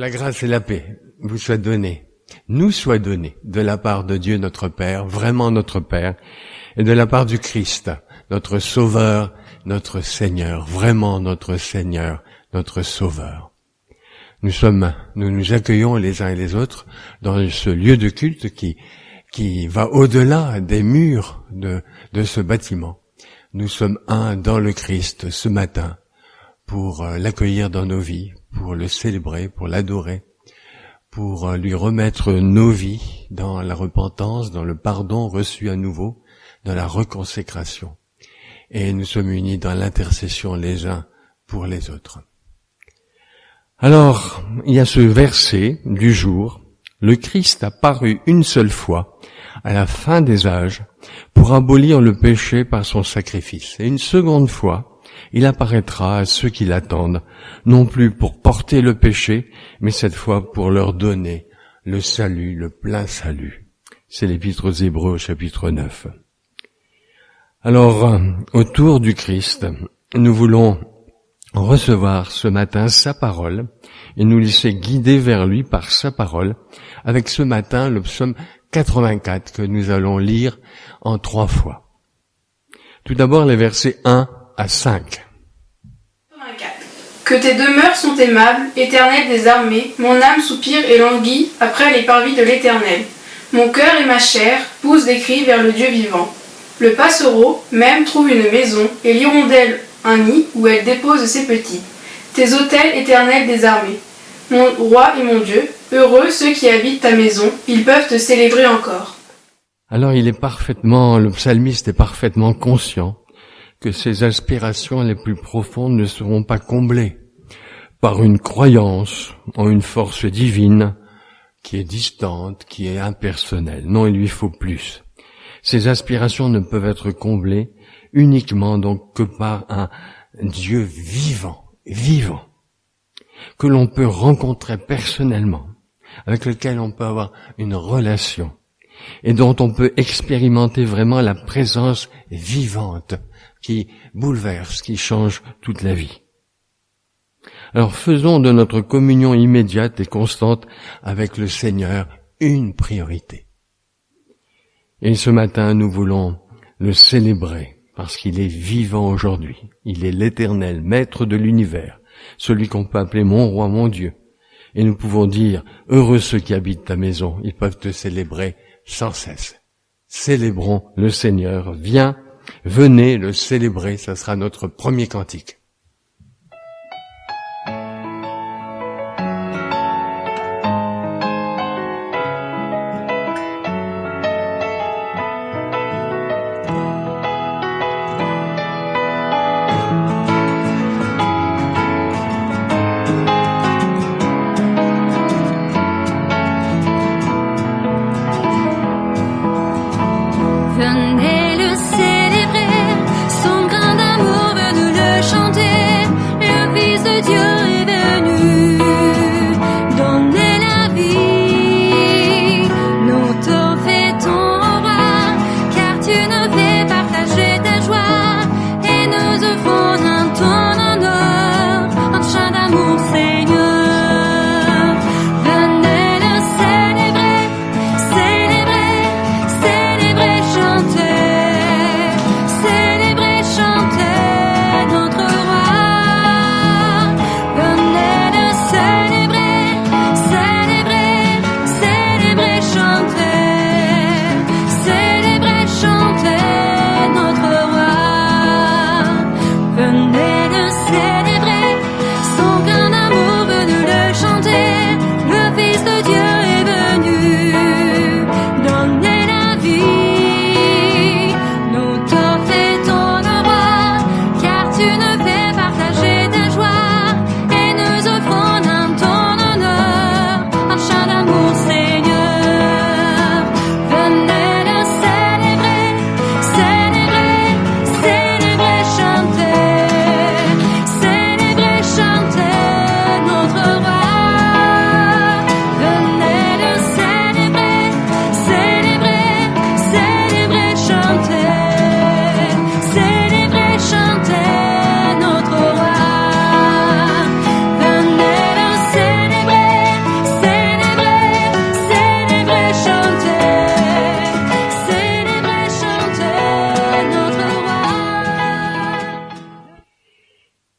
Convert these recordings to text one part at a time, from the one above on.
la grâce et la paix vous soient données, nous soient données de la part de Dieu notre Père, vraiment notre Père, et de la part du Christ, notre Sauveur, notre Seigneur, vraiment notre Seigneur, notre Sauveur. Nous nous accueillons les uns et les autres dans ce lieu de culte qui va au-delà des murs de ce bâtiment. Nous sommes un dans le Christ ce matin pour l'accueillir dans nos vies, pour le célébrer, pour l'adorer, pour lui remettre nos vies dans la repentance, dans le pardon reçu à nouveau, dans la reconsécration. Et nous sommes unis dans l'intercession les uns pour les autres. Alors, il y a ce verset du jour. Le Christ a paru une seule fois, à la fin des âges, pour abolir le péché par son sacrifice. Et une seconde fois, il apparaîtra à ceux qui l'attendent, non plus pour porter le péché, mais cette fois pour leur donner le salut, le plein salut. C'est l'Épître aux Hébreux, chapitre 9. Alors, autour du Christ, nous voulons recevoir ce matin sa parole et nous laisser guider vers lui par sa parole, avec ce matin le psaume 84 que nous allons lire en 3 fois. Tout d'abord les versets 1 à 5. 84. Que tes demeures sont aimables, Éternel des armées, mon âme soupire et languit après les parvis de l'Éternel. Mon cœur et ma chair poussent des cris vers le Dieu vivant. Le passereau même trouve une maison et l'hirondelle un nid où elle dépose ses petits. Tes autels, Éternel des armées, mon roi et mon Dieu, heureux ceux qui habitent ta maison, ils peuvent te célébrer encore. Alors le psalmiste est parfaitement conscient que ses aspirations les plus profondes ne seront pas comblées par une croyance en une force divine qui est distante, qui est impersonnelle. Non, il lui faut plus. Ces aspirations ne peuvent être comblées uniquement donc que par un Dieu vivant, que l'on peut rencontrer personnellement, avec lequel on peut avoir une relation, et dont on peut expérimenter vraiment la présence vivante qui bouleverse, qui change toute la vie. Alors faisons de notre communion immédiate et constante avec le Seigneur une priorité. Et ce matin, nous voulons le célébrer parce qu'il est vivant aujourd'hui. Il est l'Éternel, maître de l'univers, celui qu'on peut appeler mon roi, mon Dieu. Et nous pouvons dire, heureux ceux qui habitent ta maison, ils peuvent te célébrer sans cesse. Célébrons le Seigneur. Venez le célébrer, ça sera notre premier cantique. Venez le célébrer, son grand amour veut nous le chanter.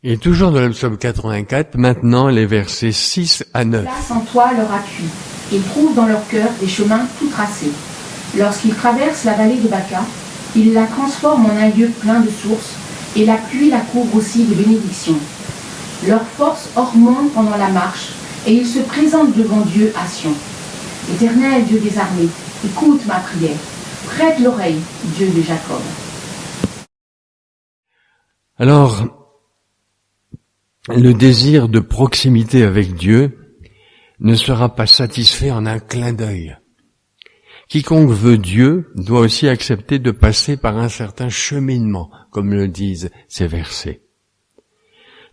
Et toujours dans le psaume 84, maintenant les versets 6 à 9. Place en toi leur appui. Ils trouvent dans leur cœur des chemins tout tracés. Lorsqu'ils traversent la vallée de Baca, ils la transforment en un lieu plein de sources, et la pluie la couvre aussi de bénédictions. Leur force augmente pendant la marche, et ils se présentent devant Dieu à Sion. Éternel Dieu des armées, écoute ma prière. Prête l'oreille, Dieu de Jacob. Alors, le désir de proximité avec Dieu ne sera pas satisfait en un clin d'œil. Quiconque veut Dieu doit aussi accepter de passer par un certain cheminement, comme le disent ces versets.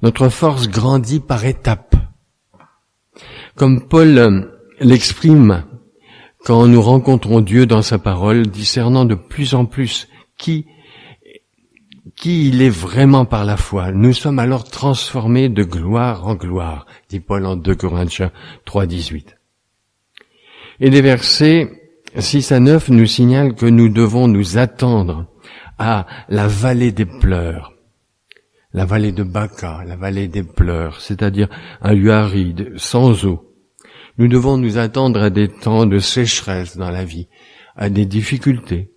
Notre force grandit par étapes. Comme Paul l'exprime quand nous rencontrons Dieu dans sa parole, discernant de plus en plus qui il est vraiment par la foi. Nous sommes alors transformés de gloire en gloire, dit Paul en 2 Corinthiens 3,18. Et les versets 6 à 9 nous signalent que nous devons nous attendre à la vallée des pleurs, la vallée de Baca, la vallée des pleurs, c'est-à-dire un lieu aride, sans eau. Nous devons nous attendre à des temps de sécheresse dans la vie, à des difficultés.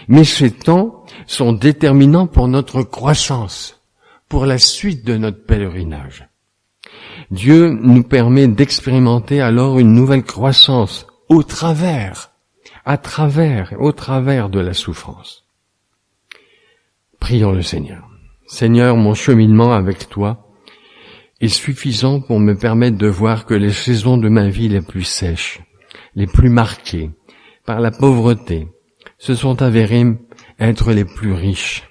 Mais ces temps sont déterminants pour notre croissance, pour la suite de notre pèlerinage. Dieu nous permet d'expérimenter alors une nouvelle croissance au travers de la souffrance. Prions le Seigneur. Seigneur, mon cheminement avec toi est suffisant pour me permettre de voir que les saisons de ma vie les plus sèches, les plus marquées par la pauvreté, se sont avérées être les plus riches.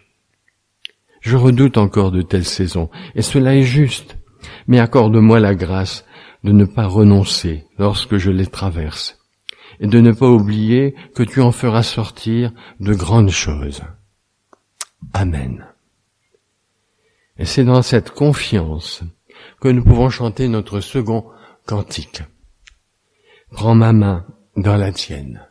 Je redoute encore de telles saisons, et cela est juste, mais accorde-moi la grâce de ne pas renoncer lorsque je les traverse, et de ne pas oublier que tu en feras sortir de grandes choses. Amen. Et c'est dans cette confiance que nous pouvons chanter notre second cantique. Prends ma main dans la tienne.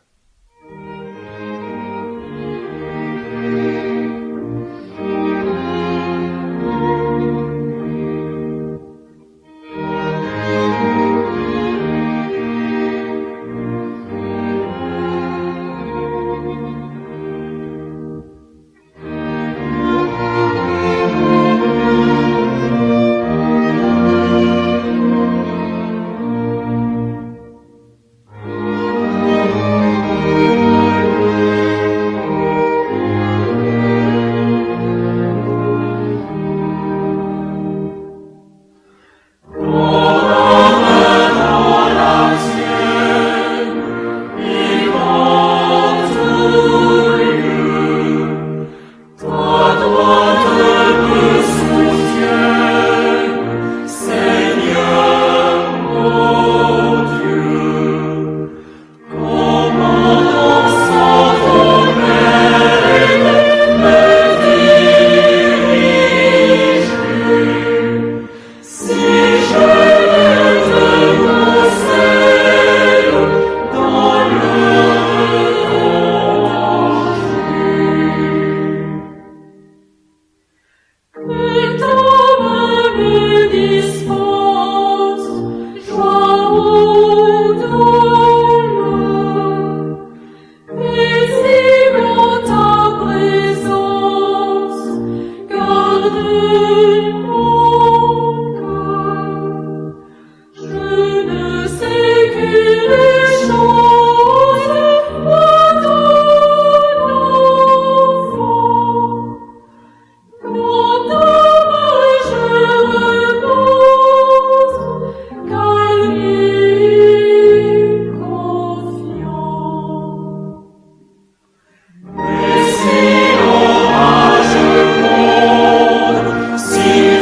See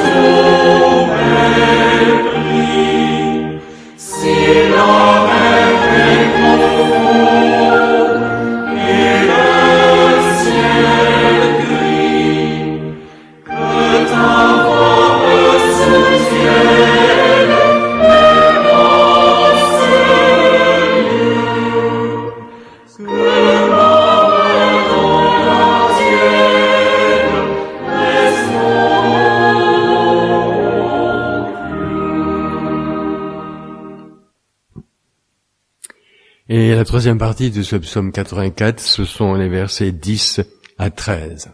Et la troisième partie de ce psaume 84, ce sont les versets 10 à 13.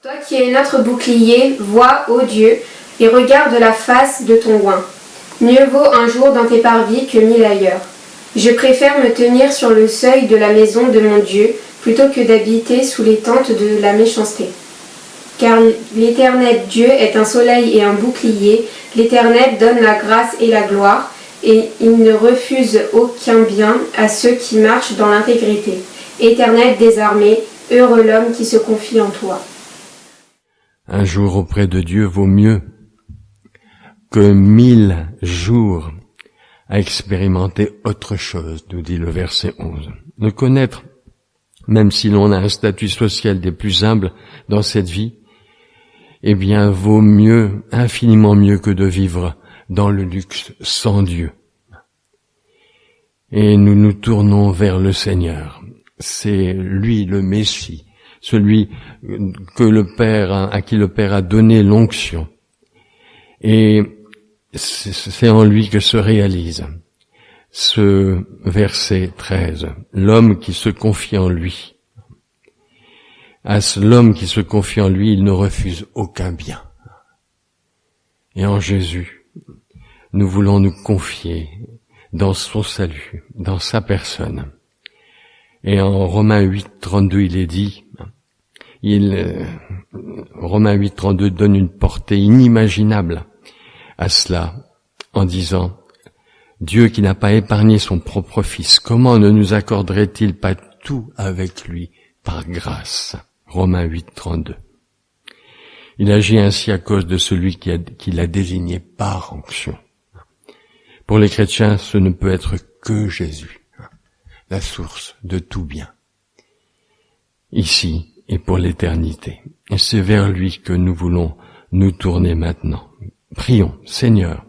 Toi qui es notre bouclier, vois, ô Dieu, et regarde la face de ton oint. Mieux vaut un jour dans tes parvis que 1000 ailleurs. Je préfère me tenir sur le seuil de la maison de mon Dieu, plutôt que d'habiter sous les tentes de la méchanceté. Car l'Éternel Dieu est un soleil et un bouclier, l'Éternel donne la grâce et la gloire, et il ne refuse aucun bien à ceux qui marchent dans l'intégrité. Éternel des armées, heureux l'homme qui se confie en toi. Un jour auprès de Dieu vaut mieux que 1000 jours à expérimenter autre chose, nous dit le verset 11. Le connaître, même si l'on a un statut social des plus humbles dans cette vie, eh bien, vaut mieux, infiniment mieux que de vivre dans le luxe sans Dieu. Et nous nous tournons vers le Seigneur. C'est lui le Messie, celui que le Père, à qui le Père a donné l'onction. Et c'est en lui que se réalise ce verset 13. L'homme qui se confie en lui. À l'homme qui se confie en lui, il ne refuse aucun bien. Et en Jésus, nous voulons nous confier dans son salut, dans sa personne. Et en Romains 8, 32, il est dit, Romains 8, 32 donne une portée inimaginable à cela, en disant, Dieu qui n'a pas épargné son propre Fils, comment ne nous accorderait-il pas tout avec lui par grâce? Romains 8, 32. Il agit ainsi à cause de celui qui l'a désigné par onction. Pour les chrétiens, ce ne peut être que Jésus, la source de tout bien, ici et pour l'éternité. Et c'est vers lui que nous voulons nous tourner maintenant. Prions, Seigneur.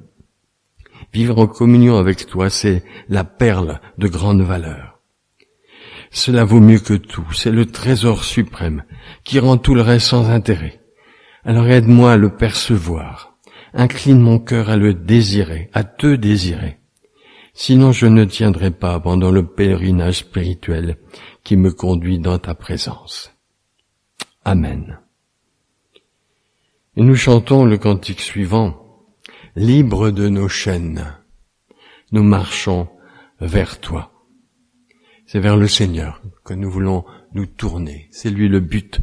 Vivre en communion avec toi, c'est la perle de grande valeur. Cela vaut mieux que tout, c'est le trésor suprême qui rend tout le reste sans intérêt. Alors aide-moi à le percevoir, incline mon cœur à le désirer, à te désirer. Sinon je ne tiendrai pas pendant le pèlerinage spirituel qui me conduit dans ta présence. Amen. Et nous chantons le cantique suivant. Libres de nos chaînes, nous marchons vers toi. C'est vers le Seigneur que nous voulons nous tourner. C'est lui le but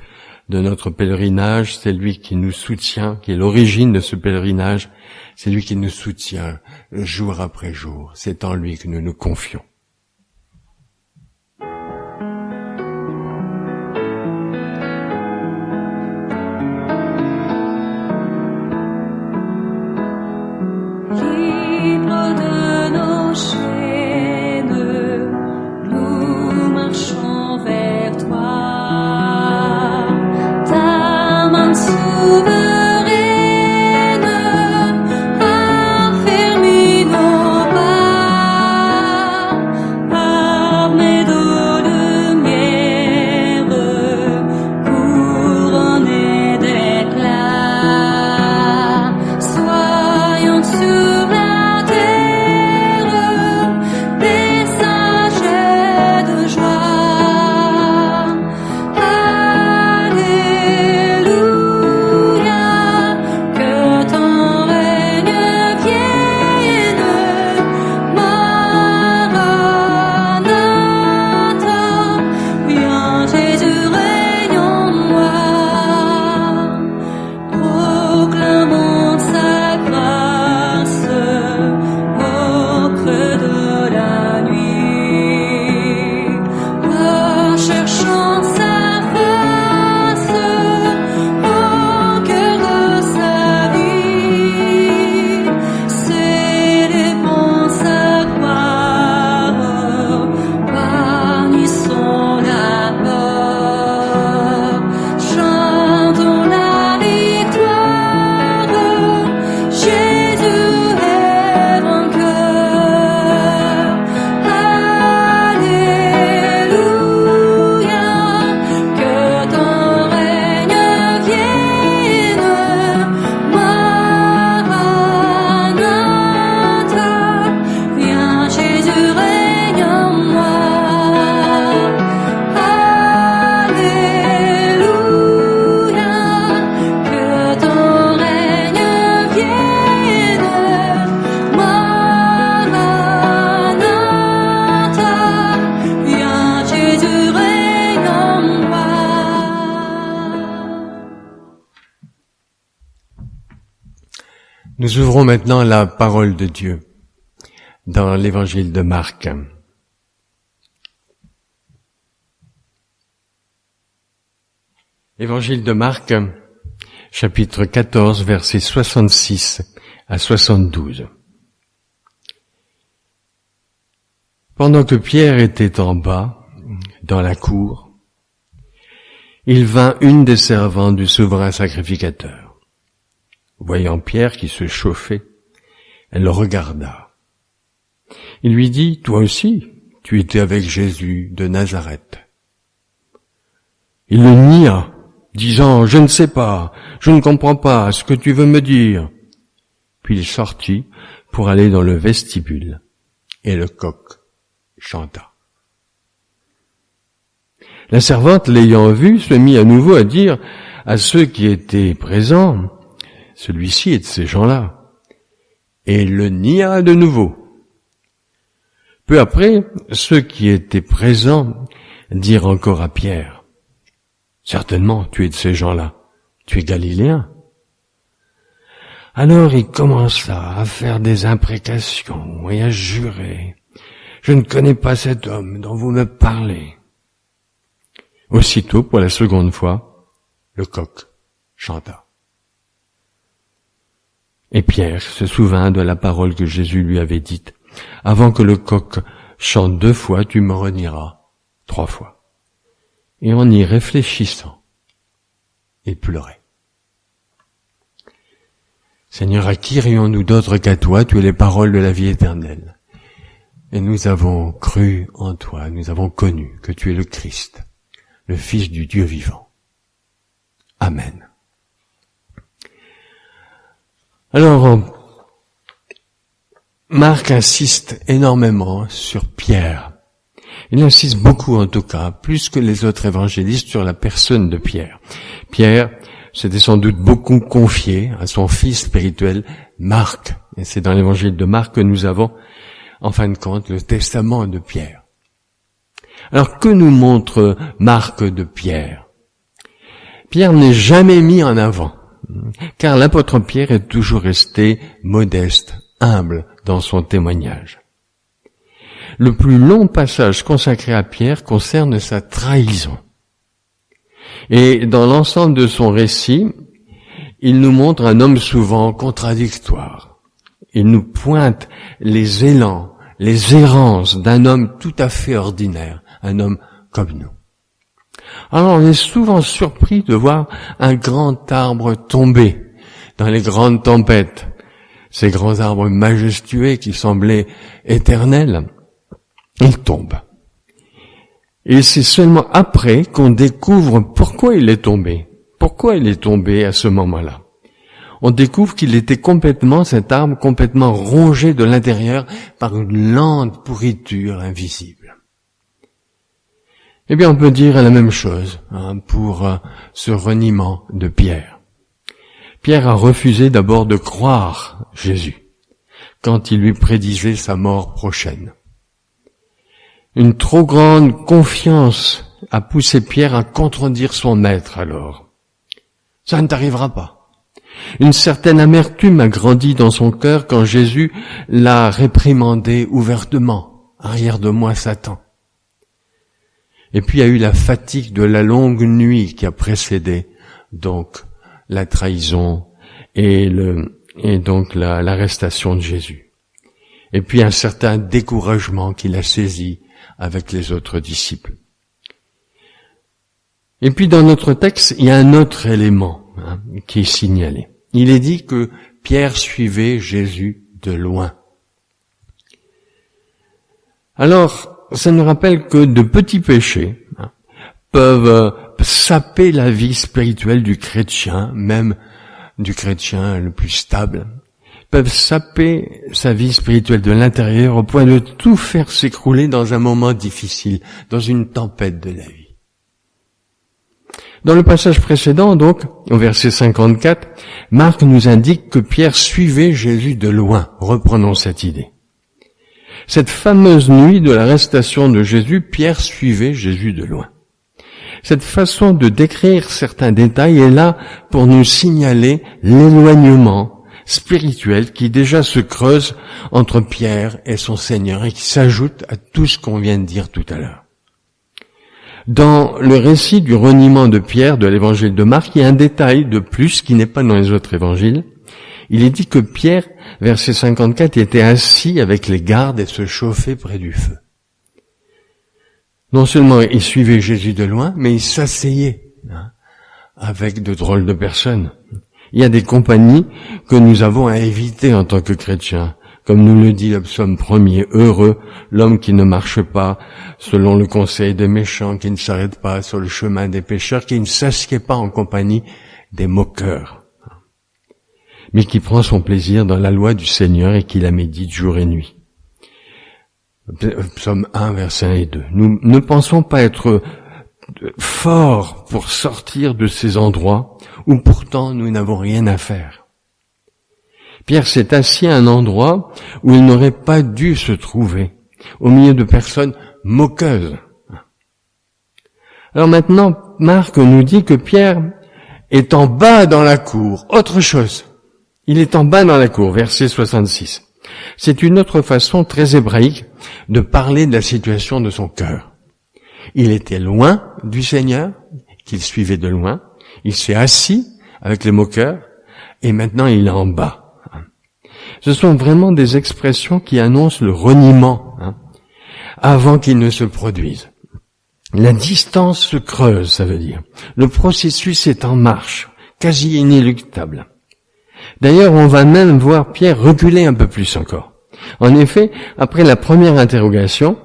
de notre pèlerinage, c'est lui qui nous soutient, qui est l'origine de ce pèlerinage, c'est lui qui nous soutient jour après jour. C'est en lui que nous nous confions. Libre de nos chaînes, nous marchons vers toi. Ta main souveraine affermit nos pas, armés de lumière, couronnés d'éclat. Soyons sur la terre des sages de joie. Alléluia, Nous ouvrons maintenant la parole de Dieu dans l'évangile de Marc. Évangile de Marc, chapitre 14, versets 66 à 72. Pendant que Pierre était en bas, dans la cour, il vint une des servantes du souverain sacrificateur. Voyant Pierre qui se chauffait, elle le regarda. Il lui dit, « Toi aussi, tu étais avec Jésus de Nazareth. » Il le nia, disant, « Je ne sais pas, je ne comprends pas ce que tu veux me dire. » Puis il sortit pour aller dans le vestibule, et le coq chanta. La servante, l'ayant vu, se mit à nouveau à dire à ceux qui étaient présents, « Celui-ci est de ces gens-là. » Et il le nia de nouveau. Peu après, ceux qui étaient présents dirent encore à Pierre, « Certainement, tu es de ces gens-là. Tu es galiléen. » Alors il commença à faire des imprécations et à jurer, « Je ne connais pas cet homme dont vous me parlez. » Aussitôt, pour la seconde fois, le coq chanta. Et Pierre se souvint de la parole que Jésus lui avait dite, « Avant que le coq chante 2 fois, tu me renieras 3 fois. » Et en y réfléchissant, il pleurait. Seigneur, à qui irions-nous d'autre qu'à toi? Tu es les paroles de la vie éternelle. Et nous avons cru en toi, nous avons connu que tu es le Christ, le Fils du Dieu vivant. Amen. Alors, Marc insiste énormément sur Pierre. Il insiste beaucoup, en tout cas, plus que les autres évangélistes, sur la personne de Pierre. Pierre s'était sans doute beaucoup confié à son fils spirituel, Marc. Et c'est dans l'évangile de Marc que nous avons, en fin de compte, le testament de Pierre. Alors, que nous montre Marc de Pierre? Pierre n'est jamais mis en avant, car l'apôtre Pierre est toujours resté modeste, humble dans son témoignage. Le plus long passage consacré à Pierre concerne sa trahison. Et dans l'ensemble de son récit, il nous montre un homme souvent contradictoire. Il nous pointe les élans, les errances d'un homme tout à fait ordinaire, un homme comme nous. Alors on est souvent surpris de voir un grand arbre tomber dans les grandes tempêtes. Ces grands arbres majestueux qui semblaient éternels, ils tombent. Et c'est seulement après qu'on découvre pourquoi il est tombé. Pourquoi il est tombé à ce moment-là? On découvre qu'il était complètement, cet arbre, complètement rongé de l'intérieur par une lente pourriture invisible. Eh bien, on peut dire la même chose pour ce reniement de Pierre. Pierre a refusé d'abord de croire Jésus quand il lui prédisait sa mort prochaine. Une trop grande confiance a poussé Pierre à contredire son maître alors. Ça ne t'arrivera pas. Une certaine amertume a grandi dans son cœur quand Jésus l'a réprimandé ouvertement. Arrière de moi, Satan. Et puis il y a eu la fatigue de la longue nuit qui a précédé donc la trahison et donc l'arrestation de Jésus. Et puis un certain découragement qu'il a saisi avec les autres disciples. Et puis dans notre texte, il y a un autre élément qui est signalé. Il est dit que Pierre suivait Jésus de loin. Alors, ça nous rappelle que de petits péchés peuvent saper la vie spirituelle du chrétien, même du chrétien le plus stable, peuvent saper sa vie spirituelle de l'intérieur au point de tout faire s'écrouler dans un moment difficile, dans une tempête de la vie. Dans le passage précédent, donc, au verset 54, Marc nous indique que Pierre suivait Jésus de loin. Reprenons cette idée. Cette fameuse nuit de l'arrestation de Jésus, Pierre suivait Jésus de loin. Cette façon de décrire certains détails est là pour nous signaler l'éloignement spirituelle qui déjà se creuse entre Pierre et son Seigneur et qui s'ajoute à tout ce qu'on vient de dire tout à l'heure. Dans le récit du reniement de Pierre de l'évangile de Marc, il y a un détail de plus qui n'est pas dans les autres évangiles. Il est dit que Pierre, verset 54, était assis avec les gardes et se chauffait près du feu. Non seulement il suivait Jésus de loin, mais il s'asseyait avec de drôles de personnes. Il y a des compagnies que nous avons à éviter en tant que chrétiens. Comme nous le dit le psaume 1er, heureux l'homme qui ne marche pas selon le conseil des méchants, qui ne s'arrête pas sur le chemin des pécheurs, qui ne s'assied pas en compagnie des moqueurs, mais qui prend son plaisir dans la loi du Seigneur et qui la médite jour et nuit. Psaume 1, versets 1 et 2. Nous ne pensons pas être forts pour sortir de ces endroits où pourtant nous n'avons rien à faire. Pierre s'est assis à un endroit où il n'aurait pas dû se trouver, au milieu de personnes moqueuses. Alors maintenant, Marc nous dit que Pierre est en bas dans la cour. Autre chose. Il est en bas dans la cour, verset 66. C'est une autre façon très hébraïque de parler de la situation de son cœur. Il était loin du Seigneur, qu'il suivait de loin. Il s'est assis avec les moqueurs et maintenant il est en bas. Ce sont vraiment des expressions qui annoncent le reniement avant qu'il ne se produise. La distance se creuse, ça veut dire. Le processus est en marche, quasi inéluctable. D'ailleurs, on va même voir Pierre reculer un peu plus encore. En effet, après la première interrogation,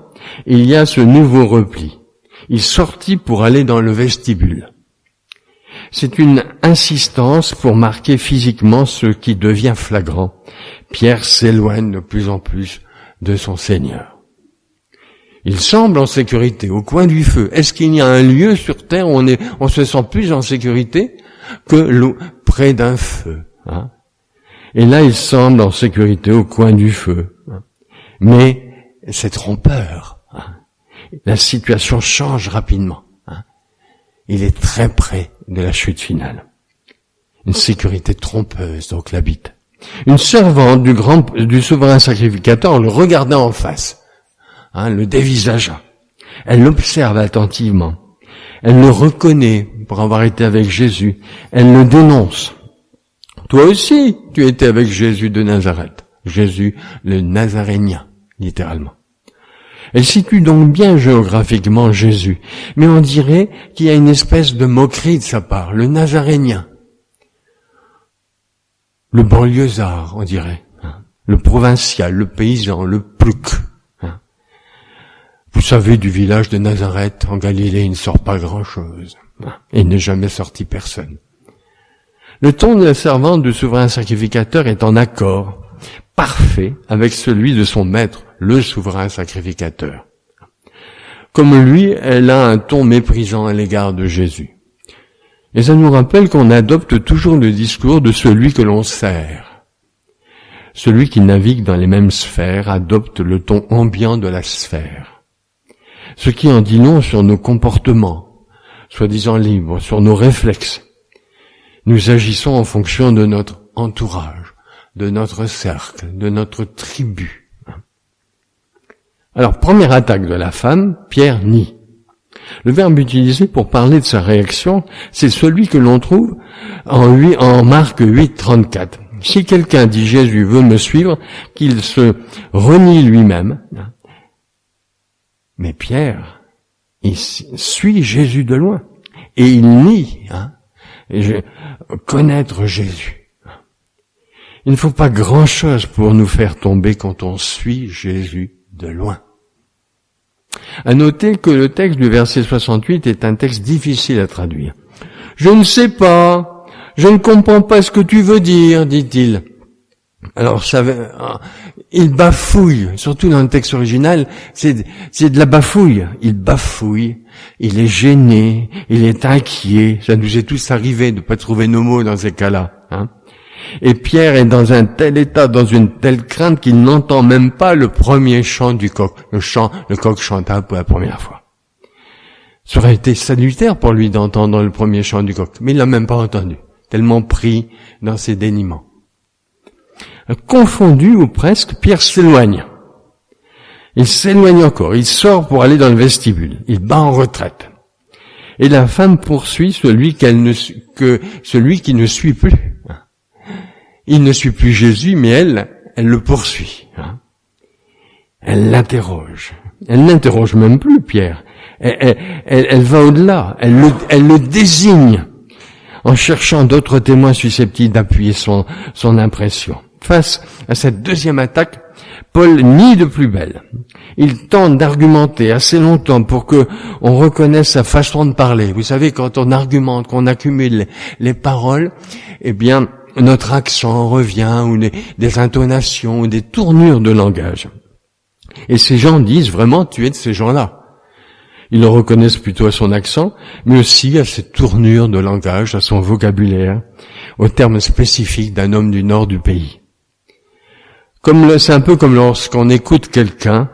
il y a ce nouveau repli. Il sortit pour aller dans le vestibule. C'est une insistance pour marquer physiquement ce qui devient flagrant. Pierre s'éloigne de plus en plus de son Seigneur. Il semble en sécurité, au coin du feu. Est-ce qu'il y a un lieu sur terre où on se sent plus en sécurité que près d'un feu, Et là, il semble en sécurité au coin du feu. Mais c'est trompeur. La situation change rapidement. Il est très près de la chute finale. Une sécurité trompeuse donc l'habite. Une servante du souverain sacrificateur le regarda en face, le dévisagea. Elle l'observe attentivement. Elle le reconnaît pour avoir été avec Jésus. Elle le dénonce. Toi aussi, tu étais avec Jésus de Nazareth. Jésus, le Nazarénien, littéralement. Elle situe donc bien géographiquement Jésus, mais on dirait qu'il y a une espèce de moquerie de sa part, le Nazarénien. Le banlieusard, on dirait, le provincial, le paysan, le plouc. Vous savez, du village de Nazareth, en Galilée, il ne sort pas grand-chose. Il n'est jamais sorti personne. Le ton de la servante du souverain sacrificateur est en accord, parfait, avec celui de son maître, le souverain sacrificateur. Comme lui, elle a un ton méprisant à l'égard de Jésus. Et ça nous rappelle qu'on adopte toujours le discours de celui que l'on sert. Celui qui navigue dans les mêmes sphères adopte le ton ambiant de la sphère. Ce qui en dit long sur nos comportements, soi-disant libres, sur nos réflexes. Nous agissons en fonction de notre entourage, de notre cercle, de notre tribu. Alors, première attaque de la femme, Pierre nie. Le verbe utilisé pour parler de sa réaction, c'est celui que l'on trouve en Marc 8, 34. Si quelqu'un, dit Jésus, veut me suivre, qu'il se renie lui-même. Mais Pierre, il suit Jésus de loin. Et il nie connaître Jésus. Il ne faut pas grand-chose pour nous faire tomber quand on suit Jésus de loin. À noter que le texte du verset 68 est un texte difficile à traduire. « Je ne sais pas, je ne comprends pas ce que tu veux dire, dit-il. » Alors, il bafouille, surtout dans le texte original, c'est de la bafouille. Il bafouille, il est gêné, il est inquiet. Ça nous est tous arrivé de ne pas trouver nos mots dans ces cas-là. Et Pierre est dans un tel état, dans une telle crainte qu'il n'entend même pas le premier chant du coq. Le coq chanta pour la première fois. Ça aurait été salutaire pour lui d'entendre le premier chant du coq, mais il l'a même pas entendu, tellement pris dans ses déniements. confondu ou presque, Pierre s'éloigne. Il s'éloigne encore, il sort pour aller dans le vestibule, il bat en retraite. Et la femme poursuit celui qui ne suit plus. Il ne suit plus Jésus, mais elle le poursuit. Elle l'interroge. Elle n'interroge même plus Pierre. Elle va au-delà. Elle le désigne en cherchant d'autres témoins susceptibles d'appuyer son impression. Face à cette deuxième attaque, Paul nie de plus belle. Il tente d'argumenter assez longtemps pour que on reconnaisse sa façon de parler. Vous savez, quand on argumente, qu'on accumule les paroles, eh bien, notre accent revient, ou des intonations, ou des tournures de langage. Et ces gens disent vraiment, tu es de ces gens-là. Ils le reconnaissent plutôt à son accent, mais aussi à ses tournures de langage, à son vocabulaire, aux termes spécifiques d'un homme du nord du pays. C'est un peu comme lorsqu'on écoute quelqu'un,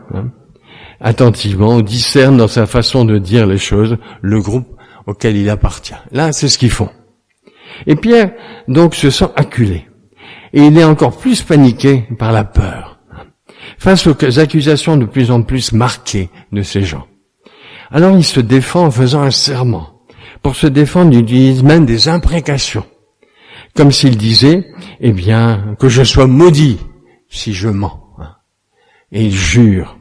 attentivement, on discerne dans sa façon de dire les choses, le groupe auquel il appartient. Là, c'est ce qu'ils font. Et Pierre, donc, se sent acculé. Et il est encore plus paniqué par la peur, face aux accusations de plus en plus marquées de ces gens. Alors il se défend en faisant un serment. Pour se défendre, il utilise même des imprécations. Comme s'il disait, eh bien, que je sois maudit si je mens. Et il jure.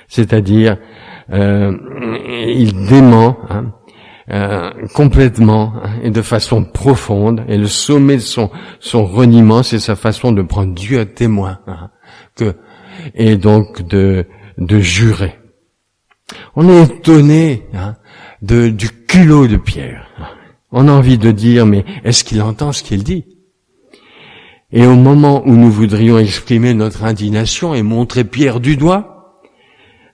C'est-à-dire, il dément complètement et de façon profonde. Et le sommet de son reniement, c'est sa façon de prendre Dieu à témoin. Et donc de jurer. On est étonné du culot de Pierre. On a envie de dire, mais est-ce qu'il entend ce qu'il dit? Et au moment où nous voudrions exprimer notre indignation et montrer Pierre du doigt,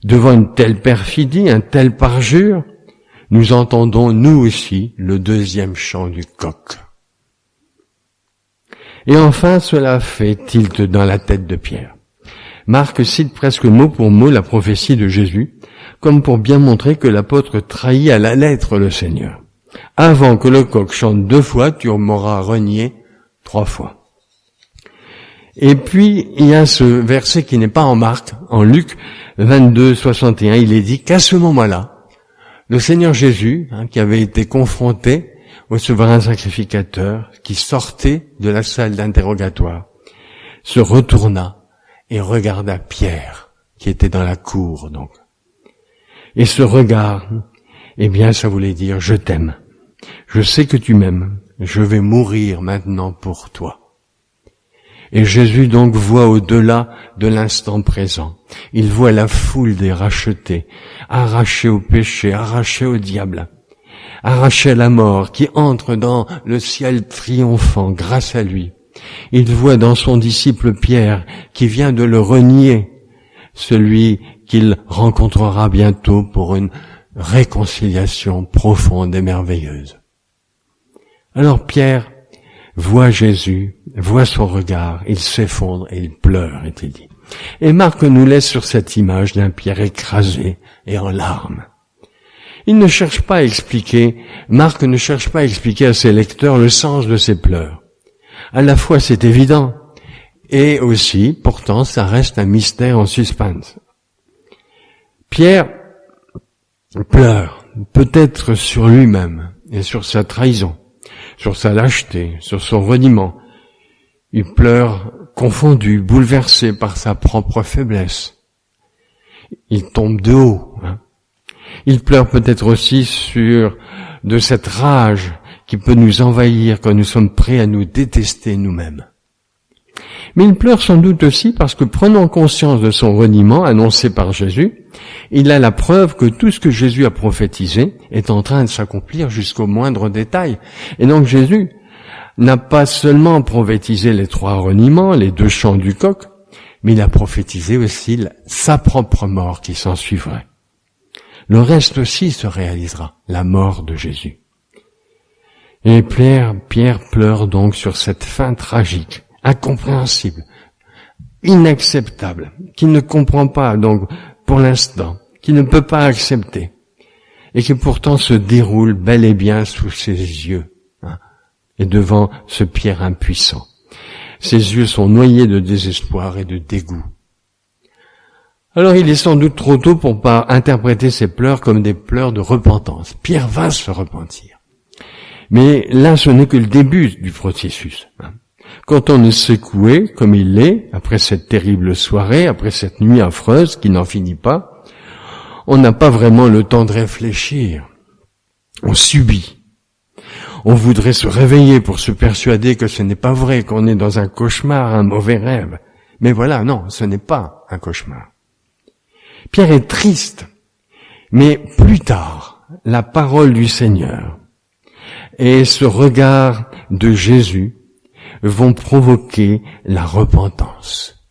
devant une telle perfidie, un tel parjure, nous entendons nous aussi le deuxième chant du coq. Et enfin, cela fait tilt dans la tête de Pierre. Marc cite presque mot pour mot la prophétie de Jésus, comme pour bien montrer que l'apôtre trahit à la lettre le Seigneur. Avant que le coq chante 2 fois, tu m'auras renié 3 fois. Et puis, il y a ce verset qui n'est pas en Marc, en Luc 22, 61, il est dit qu'à ce moment-là, le Seigneur Jésus, qui avait été confronté au souverain sacrificateur, qui sortait de la salle d'interrogatoire, se retourna et regarda Pierre, qui était dans la cour, donc. Et ce regard, eh bien, ça voulait dire, je t'aime. Je sais que tu m'aimes. Je vais mourir maintenant pour toi. Et Jésus donc voit au-delà de l'instant présent. Il voit la foule des rachetés, arrachés au péché, arrachés au diable, arrachés à la mort, qui entrent dans le ciel triomphant grâce à lui. Il voit dans son disciple Pierre, qui vient de le renier, celui qu'il rencontrera bientôt pour une réconciliation profonde et merveilleuse. Alors Pierre voit Jésus, voit son regard, il s'effondre et il pleure, est-il dit. Et Marc nous laisse sur cette image d'un Pierre écrasé et en larmes. Marc ne cherche pas à expliquer à ses lecteurs le sens de ses pleurs. À la fois c'est évident, et aussi, pourtant, ça reste un mystère en suspens. Pierre pleure, peut-être sur lui-même et sur sa trahison, sur sa lâcheté, sur son reniement. Il pleure confondu, bouleversé par sa propre faiblesse. Il tombe de haut. Il pleure peut-être aussi de cette rage qui peut nous envahir quand nous sommes prêts à nous détester nous-mêmes. Mais il pleure sans doute aussi parce que, prenant conscience de son reniement annoncé par Jésus, il a la preuve que tout ce que Jésus a prophétisé est en train de s'accomplir jusqu'au moindre détail. Et donc Jésus n'a pas seulement prophétisé les 3 reniements, les 2 chants du coq, mais il a prophétisé aussi sa propre mort qui s'en suivrait. Le reste aussi se réalisera, la mort de Jésus. Et Pierre pleure donc sur cette fin tragique, incompréhensible, inacceptable, qu'il ne comprend pas donc pour l'instant, qu'il ne peut pas accepter, et qui pourtant se déroule bel et bien sous ses yeux, et devant ce Pierre impuissant. Ses yeux sont noyés de désespoir et de dégoût. Alors il est sans doute trop tôt pour pas interpréter ces pleurs comme des pleurs de repentance. Pierre va se repentir. Mais là, ce n'est que le début du processus. Quand on est secoué, comme il l'est, après cette terrible soirée, après cette nuit affreuse qui n'en finit pas, on n'a pas vraiment le temps de réfléchir. On subit. On voudrait se réveiller pour se persuader que ce n'est pas vrai, qu'on est dans un cauchemar, un mauvais rêve. Mais voilà, non, ce n'est pas un cauchemar. Pierre est triste, mais plus tard, la parole du Seigneur et ce regard de Jésus vont provoquer la repentance.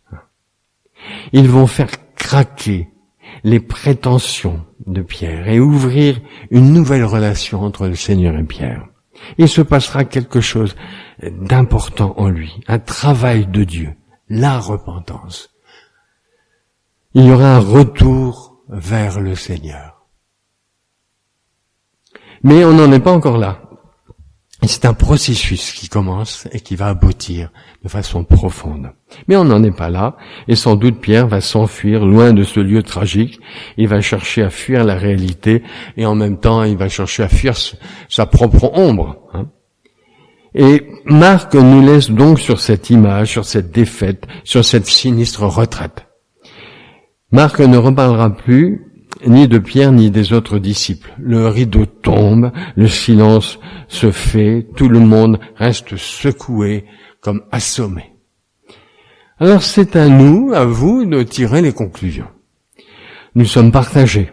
Ils vont faire craquer les prétentions de Pierre et ouvrir une nouvelle relation entre le Seigneur et Pierre. Il se passera quelque chose d'important en lui, un travail de Dieu, la repentance. Il y aura un retour vers le Seigneur. Mais on n'en est pas encore là. Et c'est un processus qui commence et qui va aboutir de façon profonde. Mais on n'en est pas là, et sans doute Pierre va s'enfuir loin de ce lieu tragique. Il va chercher à fuir la réalité, et en même temps, il va chercher à fuir sa propre ombre. Et Marc nous laisse donc sur cette image, sur cette défaite, sur cette sinistre retraite. Marc ne reparlera plus ni de Pierre ni des autres disciples. Le rideau tombe, le silence se fait, tout le monde reste secoué comme assommé. Alors c'est à nous, à vous, de tirer les conclusions. Nous sommes partagés.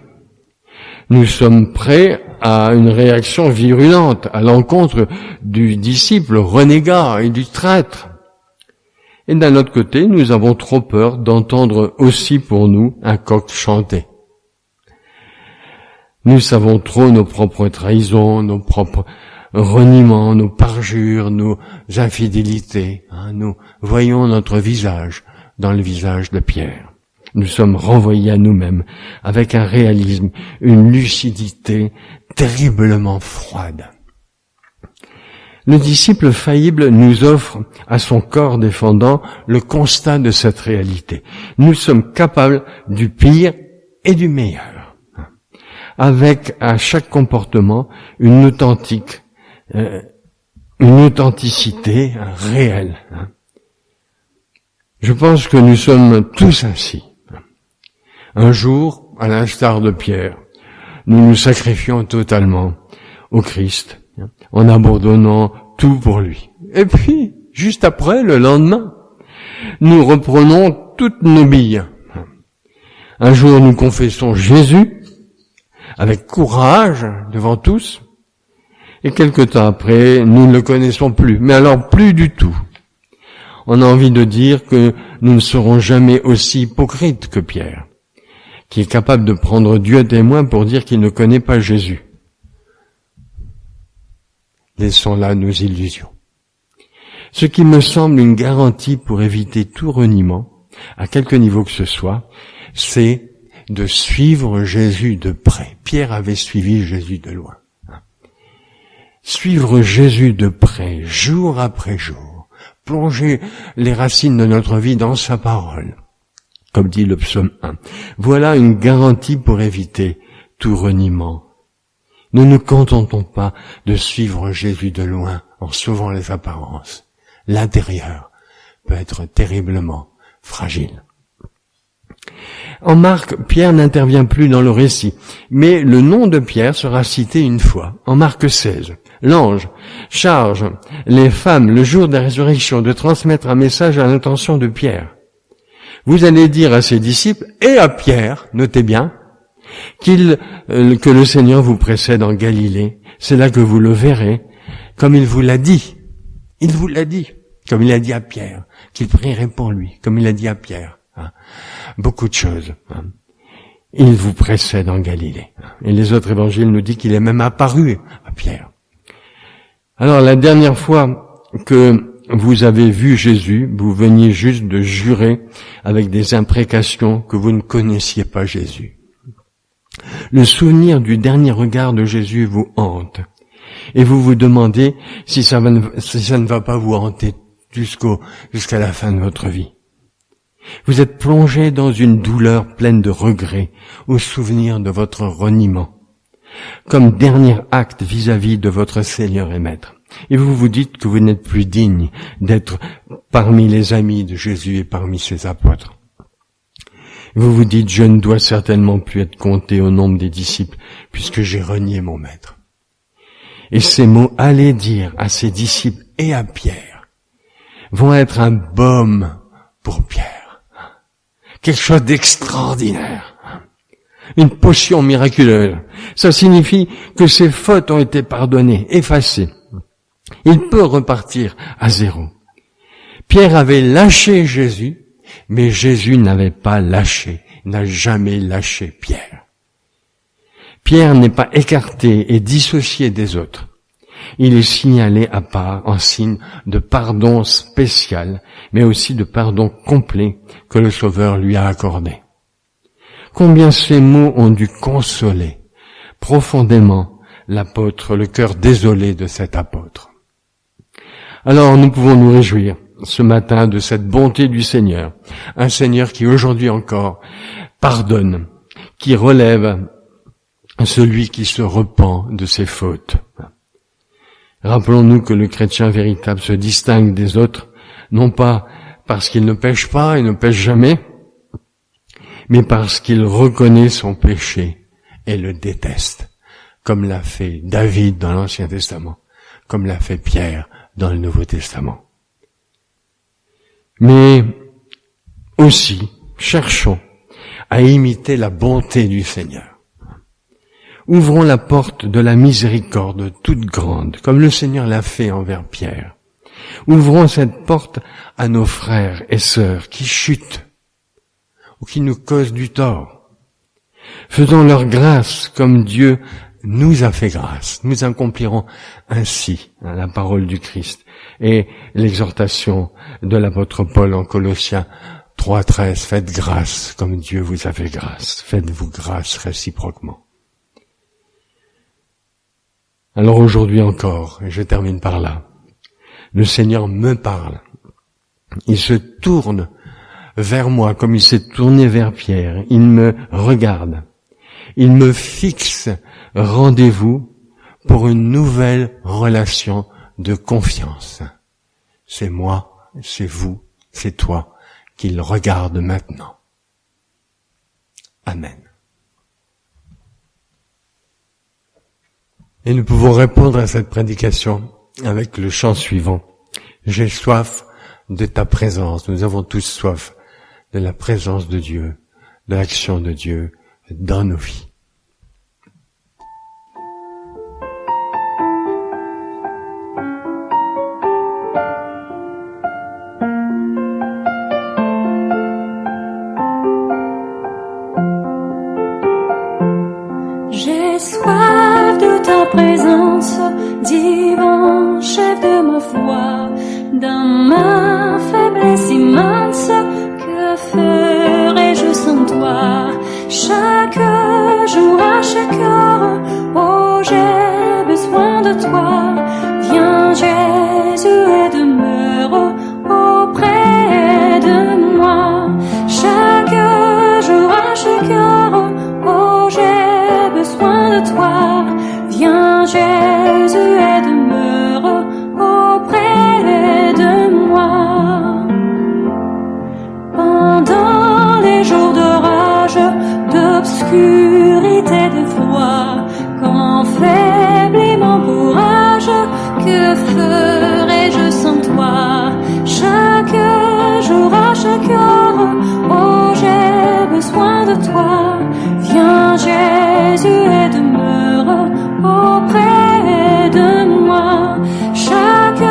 Nous sommes prêts à une réaction virulente à l'encontre du disciple renégat et du traître. Et d'un autre côté, nous avons trop peur d'entendre aussi pour nous un coq chanter. Nous savons trop nos propres trahisons, nos propres reniements, nos parjures, nos infidélités. Nous voyons notre visage dans le visage de Pierre. Nous sommes renvoyés à nous-mêmes avec un réalisme, une lucidité terriblement froide. Le disciple faillible nous offre à son corps défendant le constat de cette réalité. Nous sommes capables du pire et du meilleur, avec à chaque comportement une authenticité réelle. Je pense que nous sommes tous ainsi. Un jour, à l'instar de Pierre, nous nous sacrifions totalement au Christ, en abandonnant tout pour lui. Et puis, juste après, le lendemain, nous reprenons toutes nos billes. Un jour, nous confessons Jésus, avec courage, devant tous, et quelque temps après, nous ne le connaissons plus, mais alors plus du tout. On a envie de dire que nous ne serons jamais aussi hypocrites que Pierre, qui est capable de prendre Dieu témoin pour dire qu'il ne connaît pas Jésus. Laissons là nos illusions. Ce qui me semble une garantie pour éviter tout reniement, à quelque niveau que ce soit, c'est de suivre Jésus de près. Pierre avait suivi Jésus de loin. Suivre Jésus de près, jour après jour, plonger les racines de notre vie dans sa parole, comme dit le psaume 1. Voilà une garantie pour éviter tout reniement. Ne nous contentons pas de suivre Jésus de loin en sauvant les apparences. L'intérieur peut être terriblement fragile. En Marc, Pierre n'intervient plus dans le récit, mais le nom de Pierre sera cité une fois, en Marc 16. L'ange charge les femmes le jour de la résurrection de transmettre un message à l'intention de Pierre. Vous allez dire à ses disciples et à Pierre, notez bien, que le Seigneur vous précède en Galilée. C'est là que vous le verrez, comme il vous l'a dit. Il vous l'a dit, comme il a dit à Pierre, qu'il prierait pour lui, comme il a dit à Pierre. Beaucoup de choses. Il vous précède en Galilée. Et les autres évangiles nous disent qu'il est même apparu à Pierre. Alors, la dernière fois que vous avez vu Jésus, vous veniez juste de jurer avec des imprécations que vous ne connaissiez pas Jésus. Le souvenir du dernier regard de Jésus vous hante. Et vous vous demandez si ça ne va pas vous hanter jusqu'à la fin de votre vie. Vous êtes plongé dans une douleur pleine de regrets au souvenir de votre reniement, comme dernier acte vis-à-vis de votre Seigneur et Maître. Et vous vous dites que vous n'êtes plus digne d'être parmi les amis de Jésus et parmi ses apôtres. Vous vous dites, je ne dois certainement plus être compté au nombre des disciples puisque j'ai renié mon Maître. Et ces mots, allez dire à ses disciples et à Pierre, vont être un baume pour Pierre. Quelque chose d'extraordinaire. Une potion miraculeuse. Ça signifie que ses fautes ont été pardonnées, effacées. Il peut repartir à zéro. Pierre avait lâché Jésus, mais Jésus n'avait pas lâché, n'a jamais lâché Pierre. Pierre n'est pas écarté et dissocié des autres. Il est signalé à part en signe de pardon spécial, mais aussi de pardon complet que le Sauveur lui a accordé. Combien ces mots ont dû consoler profondément l'apôtre, le cœur désolé de cet apôtre. Alors nous pouvons nous réjouir ce matin de cette bonté du Seigneur, un Seigneur qui aujourd'hui encore pardonne, qui relève celui qui se repent de ses fautes. Rappelons-nous que le chrétien véritable se distingue des autres, non pas parce qu'il ne pêche pas et ne pêche jamais, mais parce qu'il reconnaît son péché et le déteste, comme l'a fait David dans l'Ancien Testament, comme l'a fait Pierre dans le Nouveau Testament. Mais aussi, cherchons à imiter la bonté du Seigneur. Ouvrons la porte de la miséricorde toute grande, comme le Seigneur l'a fait envers Pierre. Ouvrons cette porte à nos frères et sœurs qui chutent ou qui nous causent du tort. Faisons leur grâce comme Dieu nous a fait grâce. Nous accomplirons ainsi la parole du Christ et l'exhortation de l'apôtre Paul en Colossiens 3:13. Faites grâce comme Dieu vous a fait grâce. Faites-vous grâce réciproquement. Alors aujourd'hui encore, et je termine par là, le Seigneur me parle. Il se tourne vers moi comme il s'est tourné vers Pierre. Il me regarde. Il me fixe rendez-vous pour une nouvelle relation de confiance. C'est moi, c'est vous, c'est toi qu'il regarde maintenant. Amen. Et nous pouvons répondre à cette prédication avec le chant suivant. J'ai soif de ta présence. Nous avons tous soif de la présence de Dieu, de l'action de Dieu dans nos vies. J'ai soif de ta présence, divin chef de ma foi, dans ma faiblesse immense, que ferais-je sans toi? Chaque jour, à chaque heure, oh j'ai besoin de toi. Viens Jésus et demeure auprès de moi. Chaque jour, à chaque heure, oh j'ai besoin de toi. Viens Jésus et demeure auprès de moi. Pendant les jours d'orage, d'obscurité, de froid, quand faiblit mon courage, que ferais-je sans toi? Chaque jour, à chaque heure, oh j'ai besoin de toi. Viens Jésus et demeure auprès de moi. Chaque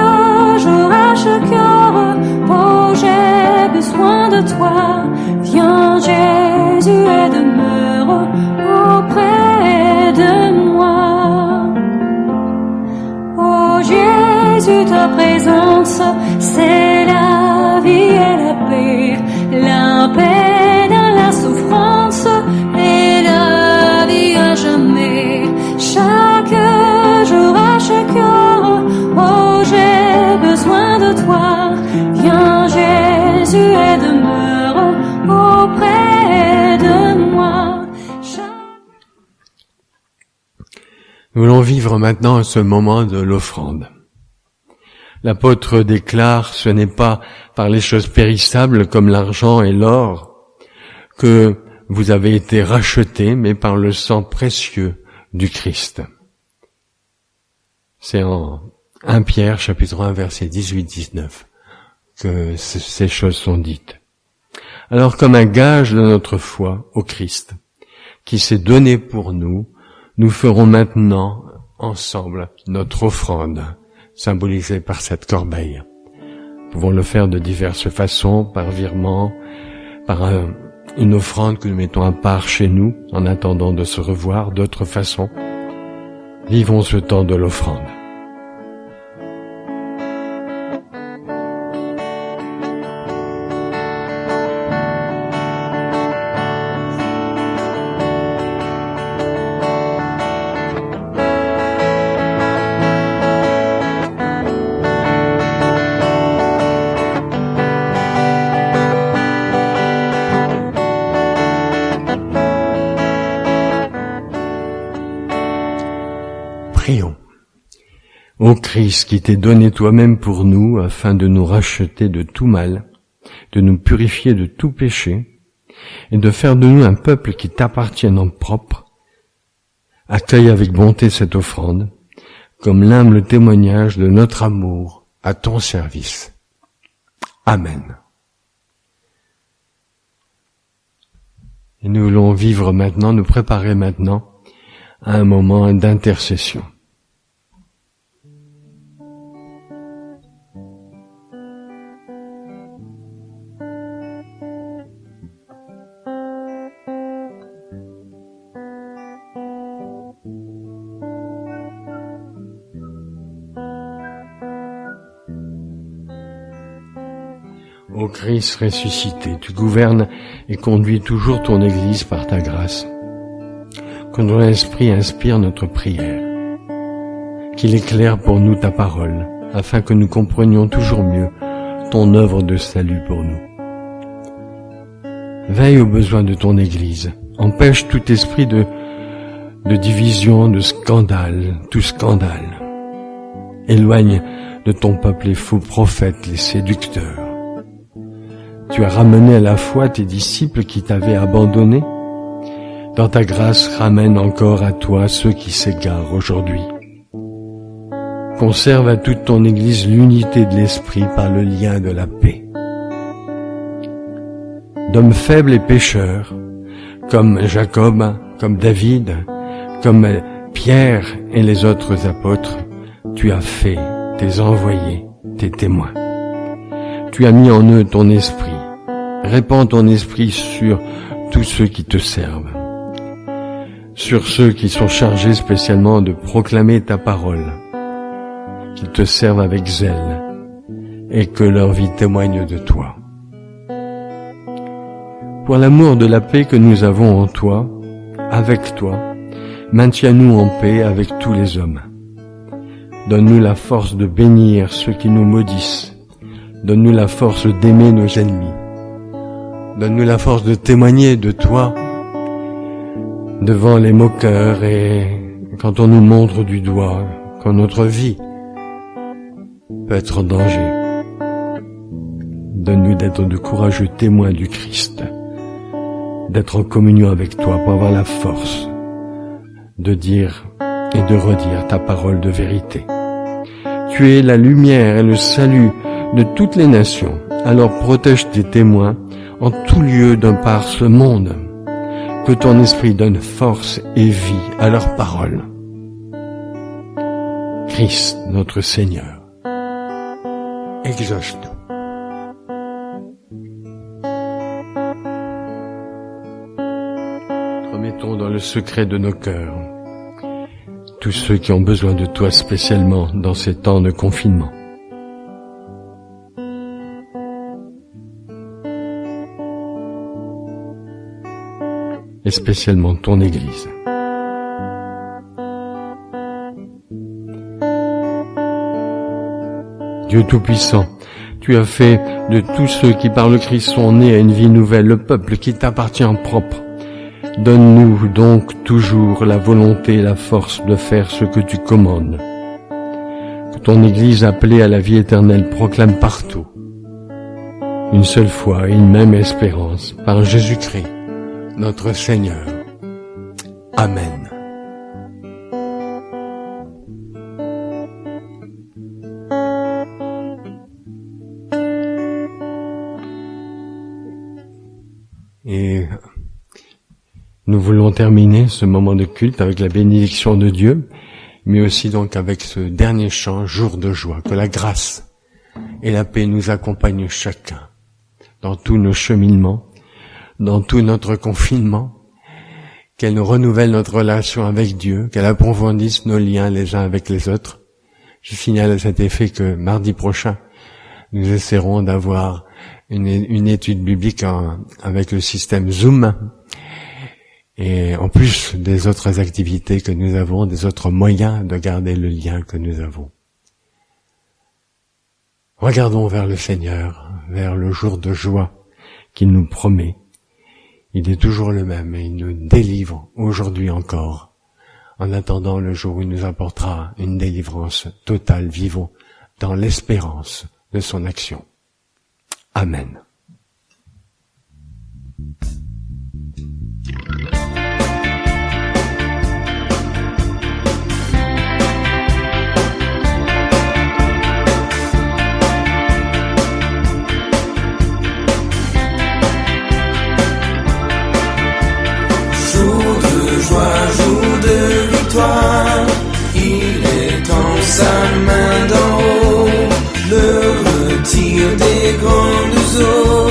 jour, à chaque heure, oh j'ai besoin de toi. Viens Jésus et demeure auprès de moi. Oh Jésus, ta présence, c'est la vie et la paix, la paix dans la souffrance et la vie à jamais. Chaque jour, à chaque heure, oh j'ai besoin de toi. Viens Jésus et demeure auprès de moi. Nous voulons vivre maintenant ce moment de l'offrande. L'apôtre déclare, ce n'est pas par les choses périssables comme l'argent et l'or que vous avez été rachetés, mais par le sang précieux du Christ. C'est en 1 Pierre, chapitre 1, verset 18-19, que ces choses sont dites. Alors, comme un gage de notre foi au Christ, qui s'est donné pour nous, nous ferons maintenant ensemble notre offrande, symbolisée par cette corbeille. Nous pouvons le faire de diverses façons, par virement, par une offrande que nous mettons à part chez nous, en attendant de se revoir, d'autres façons. Vivons ce temps de l'offrande. Prions. Ô Christ, qui t'es donné toi-même pour nous, afin de nous racheter de tout mal, de nous purifier de tout péché, et de faire de nous un peuple qui t'appartienne en propre, accueille avec bonté cette offrande, comme l'humble témoignage de notre amour à ton service. Amen. Et nous voulons vivre maintenant, nous préparer maintenant à un moment d'intercession. Ô Christ ressuscité, tu gouvernes et conduis toujours ton Église par ta grâce. Que ton esprit inspire notre prière, qu'il éclaire pour nous ta parole, afin que nous comprenions toujours mieux ton œuvre de salut pour nous. Veille aux besoins de ton Église, empêche tout esprit de division, de scandale, tout scandale. Éloigne de ton peuple les faux prophètes, les séducteurs. Tu as ramené à la foi tes disciples qui t'avaient abandonné. Dans ta grâce, ramène encore à toi ceux qui s'égarent aujourd'hui. Conserve à toute ton Église l'unité de l'esprit par le lien de la paix. D'hommes faibles et pécheurs, comme Jacob, comme David, comme Pierre et les autres apôtres, tu as fait tes envoyés, tes témoins. Tu as mis en eux ton esprit. Répands ton esprit sur tous ceux qui te servent, sur ceux qui sont chargés spécialement de proclamer ta parole, qu'ils te servent avec zèle et que leur vie témoigne de toi. Pour l'amour de la paix que nous avons en toi, avec toi, maintiens-nous en paix avec tous les hommes. Donne-nous la force de bénir ceux qui nous maudissent. Donne-nous la force d'aimer nos ennemis. Donne-nous la force de témoigner de toi devant les moqueurs et quand on nous montre du doigt, quand notre vie peut être en danger. Donne-nous d'être de courageux témoins du Christ, d'être en communion avec toi pour avoir la force de dire et de redire ta parole de vérité. Tu es la lumière et le salut de toutes les nations, alors protège tes témoins en tout lieu d'un par ce monde, que ton esprit donne force et vie à leurs paroles. Christ, notre Seigneur, exauce-nous. Remettons dans le secret de nos cœurs tous ceux qui ont besoin de toi spécialement dans ces temps de confinement. Et spécialement ton Église. Dieu Tout-Puissant, tu Tu as fait de tous ceux qui par le Christ sont nés à une vie nouvelle, le peuple qui t'appartient propre. Donne-nous donc toujours la volonté et la force de faire ce que tu commandes. Que ton Église appelée à la vie éternelle proclame partout une seule foi et une même espérance, par Jésus-Christ, notre Seigneur. Amen. Et nous voulons terminer ce moment de culte avec la bénédiction de Dieu, mais aussi donc avec ce dernier chant, jour de joie, que la grâce et la paix nous accompagnent chacun dans tous nos cheminements, dans tout notre confinement, qu'elle nous renouvelle notre relation avec Dieu, qu'elle approfondisse nos liens les uns avec les autres. Je signale à cet effet que mardi prochain, nous essaierons d'avoir une étude biblique avec le système Zoom, et en plus des autres activités que nous avons, des autres moyens de garder le lien que nous avons. Regardons vers le Seigneur, vers le jour de joie qu'il nous promet. Il est toujours le même et il nous délivre aujourd'hui encore. En attendant le jour où il nous apportera une délivrance totale, vivons dans l'espérance de son action. Amen. Jour de victoire, il étend sa main d'en haut, le retire des grandes eaux,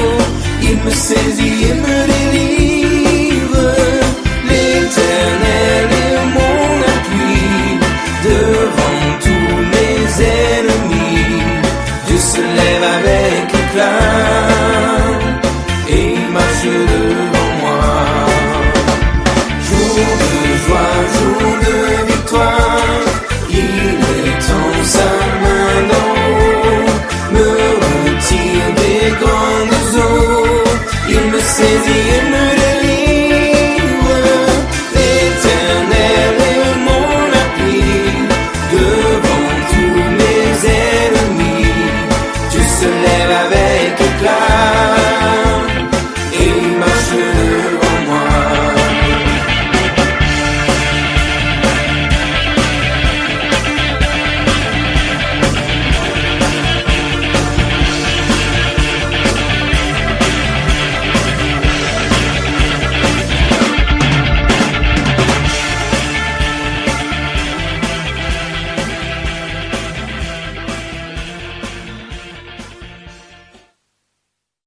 il me saisit et me